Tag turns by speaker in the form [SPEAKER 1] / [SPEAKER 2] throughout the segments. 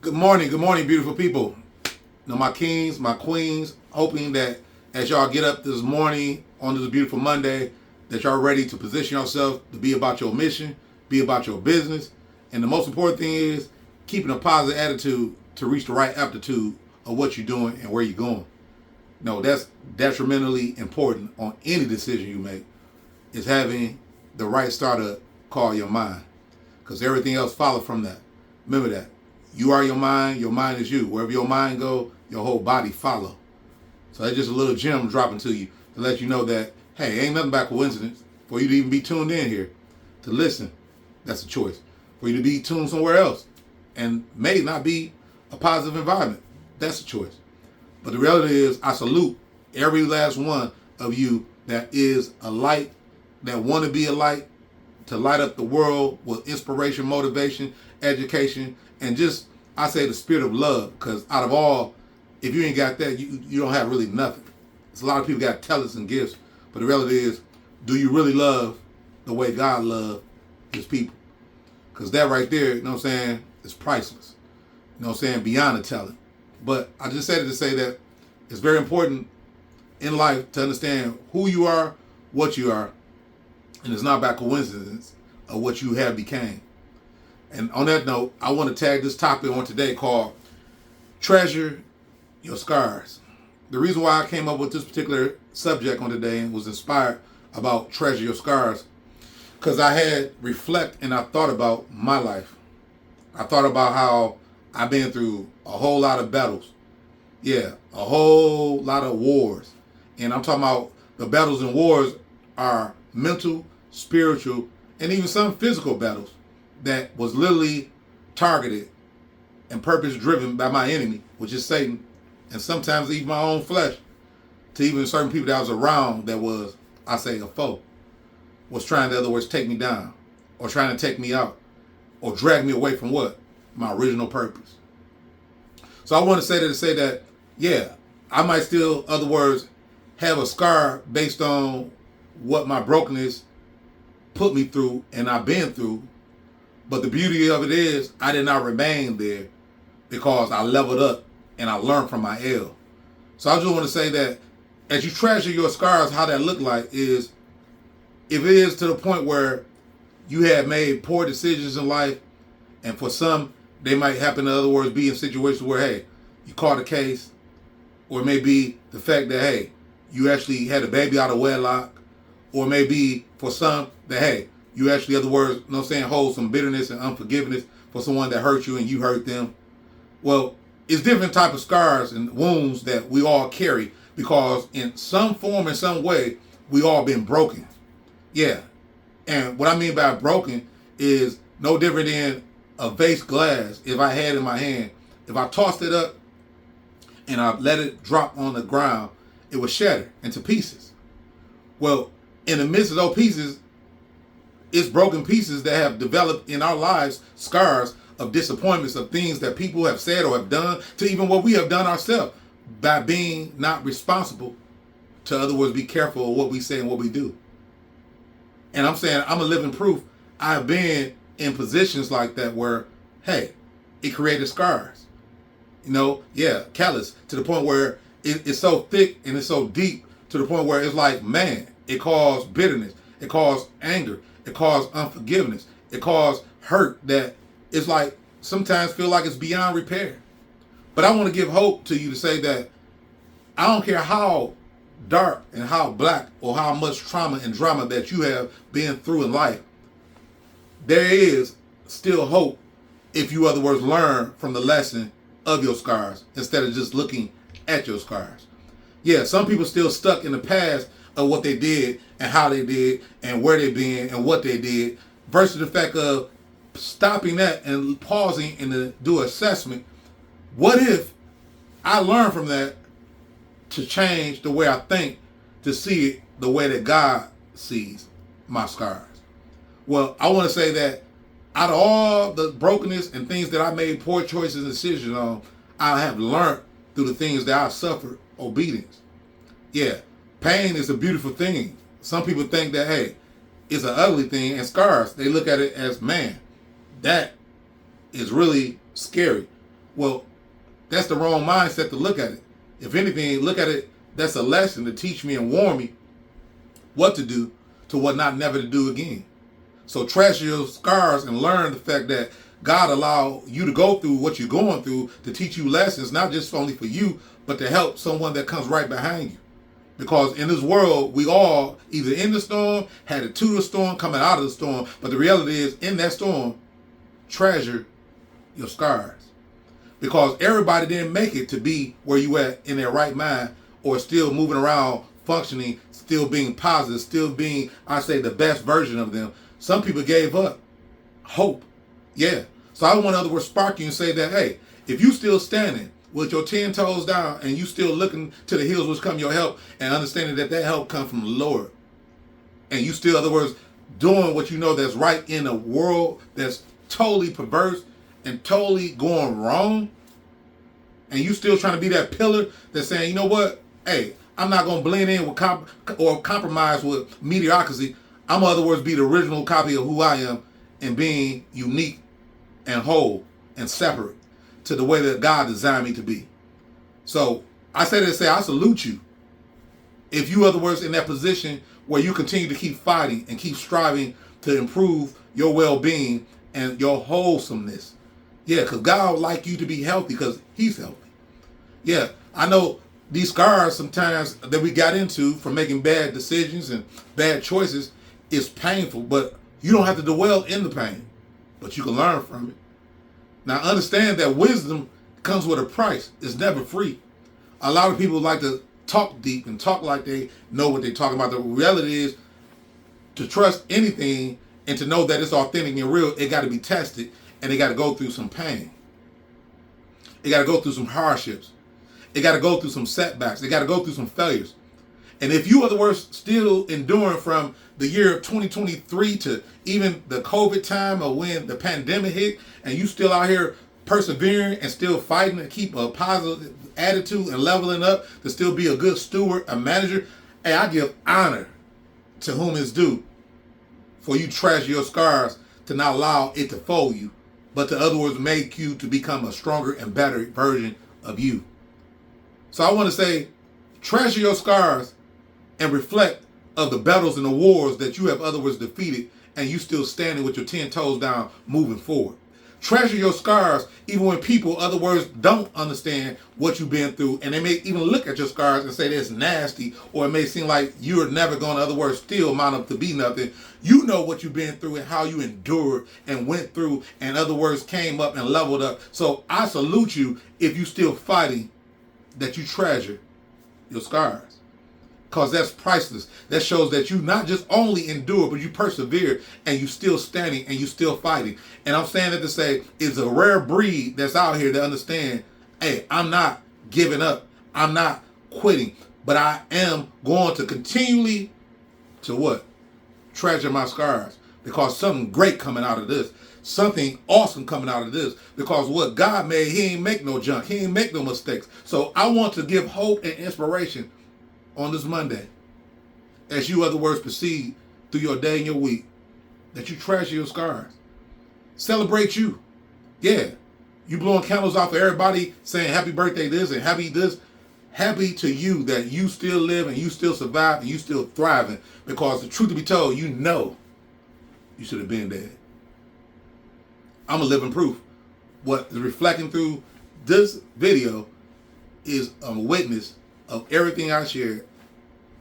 [SPEAKER 1] Good morning, beautiful people. My kings, my queens, hoping that as y'all get up this morning on this beautiful Monday, that y'all ready to position yourself to be about your mission, be about your business. And the most important thing is keeping a positive attitude to reach the right aptitude of what you're doing and where you're going. No, that's detrimentally important on any decision you make, is having the right starter call your mind. Because everything else follows from that. Remember that. You are your mind is you. Wherever your mind go, your whole body follow. So that's just a little gem dropping to you to let you know that, hey, ain't nothing but coincidence for you to even be tuned in here to listen. That's a choice. For you to be tuned somewhere else and may not be a positive environment. That's a choice. But the reality is, I salute every last one of you that is a light, that want to be a light, to light up the world with inspiration, motivation, education, and just, I say, the spirit of love. Because out of all, if you ain't got that, you don't have really nothing. There's a lot of people got talents and gifts, but the reality is, do you really love the way God loved his people? Because that right there, you know what I'm saying, is priceless. You know what I'm saying, beyond the talent. But I just said it to say that it's very important in life to understand who you are, what you are, and it's not by coincidence of what you have became. And on that note, I want to tag this topic on today called Treasure Your Scars. The reason why I came up with this particular subject on today and was inspired about Treasure Your Scars, because I had reflect and I thought about my life. I thought about how I've been through a whole lot of battles. Yeah, a whole lot of wars. And I'm talking about the battles and wars are mental, spiritual, and even some physical battles that was literally targeted and purpose driven by my enemy, which is Satan, and sometimes even my own flesh, to even certain people that I was around that was, I say, a foe, was trying to, in other words, take me down, or trying to take me out, or drag me away from what? My original purpose. So I want to say that, yeah, I might still, in other words, have a scar based on what my brokenness put me through and I've been through. But the beauty of it is I did not remain there because I leveled up and I learned from my L. So I just want to say that as you treasure your scars, how that look like is, if it is to the point where you have made poor decisions in life, and for some, they might happen, in other words, be in situations where, hey, you caught a case, or it may be the fact that, hey, you actually had a baby out of wedlock, or it may be for some that, hey, you actually, in other words, you know what I'm saying, hold some bitterness and unforgiveness for someone that hurt you and you hurt them. Well, it's different type of scars and wounds that we all carry because in some form, in some way, we all been broken. Yeah. And what I mean by broken is no different than a vase glass. If I had in my hand, if I tossed it up and I let it drop on the ground, it would shatter into pieces. Well, in the midst of those pieces, it's broken pieces that have developed in our lives, scars of disappointments, of things that people have said or have done, to even what we have done ourselves by being not responsible, to, in other words, be careful of what we say and what we do. And I'm saying, I'm a living proof. I've been in positions like that where, hey, it created scars. You know, yeah, callous, to the point where it's so thick and it's so deep, to the point where it's like, man, it caused bitterness, it caused anger, it caused unforgiveness, it caused hurt that it's like sometimes feel like it's beyond repair. But I want to give hope to you to say that I don't care how dark and how black or how much trauma and drama that you have been through in life, there is still hope if you, in other words, learn from the lesson of your scars instead of just looking at your scars. Yeah, some people still stuck in the past of what they did and how they did and where they been and what they did, versus the fact of stopping that and pausing and to do assessment. What if I learned from that to change the way I think, to see it the way that God sees my scars? Well, I want to say that out of all the brokenness and things that I made poor choices and decisions on, I have learned through the things that I suffered obedience. Yeah, pain is a beautiful thing. Some people think that, hey, it's an ugly thing, and scars, they look at it as, man, that is really scary. Well, that's the wrong mindset to look at it. If anything, look at it, that's a lesson to teach me and warn me what to do to what not never to do again. So treasure your scars and learn the fact that God allow you to go through what you're going through to teach you lessons, not just only for you, but to help someone that comes right behind you. Because in this world, we all either in the storm, headed to the storm, coming out of the storm. But the reality is, in that storm, treasure your scars. Because everybody didn't make it to be where you at in their right mind, or still moving around, functioning, still being positive, still being, I say, the best version of them. Some people gave up hope. Yeah. So I want, in other words, spark you and say that, hey, if you still standing with your 10 toes down and you still looking to the hills which come your help, and understanding that help comes from the Lord, and you still, in other words, doing what you know that's right in a world that's totally perverse and totally going wrong, and you still trying to be that pillar that's saying, you know what, hey, I'm not going to blend in with or compromise with mediocrity. I'm, in other words, be the original copy of who I am and being unique and whole and separate to the way that God designed me to be. So I say that to say I salute you. If you, in other words, in that position where you continue to keep fighting and keep striving to improve your well-being and your wholesomeness. Yeah, because God would like you to be healthy because he's healthy. Yeah, I know these scars sometimes that we got into from making bad decisions and bad choices is painful, but you don't have to dwell in the pain, but you can learn from it. Now understand that wisdom comes with a price. It's never free. A lot of people like to talk deep and talk like they know what they're talking about. The reality is, to trust anything and to know that it's authentic and real, it got to be tested, and it got to go through some pain. It got to go through some hardships. It got to go through some setbacks. It got to go through some failures. And if you, in other words, still enduring from the year of 2023 to even the COVID time or when the pandemic hit, and you still out here persevering and still fighting to keep a positive attitude and leveling up, to still be a good steward, a manager, hey, I give honor to whom is due for you treasure your scars, to not allow it to fold you, but to, in other words, make you to become a stronger and better version of you. So I want to say, treasure your scars and reflect of the battles and the wars that you have, in other words, defeated, and you still standing with your 10 toes down, moving forward. Treasure your scars, even when people, in other words, don't understand what you've been through, and they may even look at your scars and say that's nasty, or it may seem like you're never going to, in other words, still mount up to be nothing. You know what you've been through and how you endured and went through, and in other words, came up and leveled up. So I salute you if you still fighting, that you treasure your scars. Because that's priceless. That shows that you not just only endure, but you persevere, and you still standing and you still fighting. And I'm saying that to say, it's a rare breed that's out here to understand, hey, I'm not giving up. I'm not quitting. But I am going to continually to what? Treasure my scars. Because something great coming out of this. Something awesome coming out of this. Because what God made, he ain't make no junk. He ain't make no mistakes. So I want to give hope and inspiration on this Monday, as you, other words, proceed through your day and your week, that you treasure your scars. Celebrate you. Yeah. You blowing candles off for everybody saying happy birthday this and happy this. Happy to you that you still live and you still survive and you still thriving. Because the truth to be told, you know you should have been dead. I'm a living proof. What is reflecting through this video is a witness of everything I shared.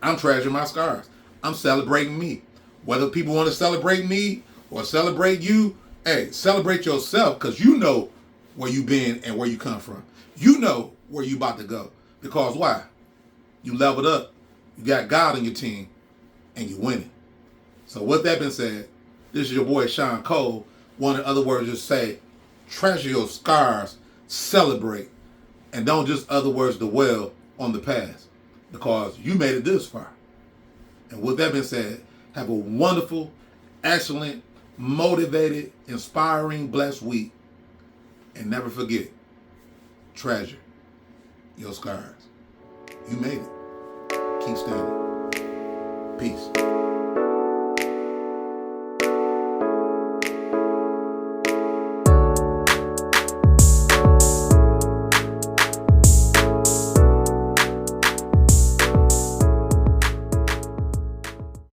[SPEAKER 1] I'm treasuring my scars. I'm celebrating me. Whether people want to celebrate me or celebrate you, hey, celebrate yourself, because you know where you been and where you come from. You know where you about to go. Because why? You leveled up. You got God on your team, and you winning. So with that being said, this is your boy Sean Cole. One, in other words, just say, treasure your scars, celebrate, and don't just, other words, dwell on the past, because you made it this far. And with that being said, have a wonderful, excellent, motivated, inspiring, blessed week. And never forget, treasure your scars. You made it. Keep standing. Peace.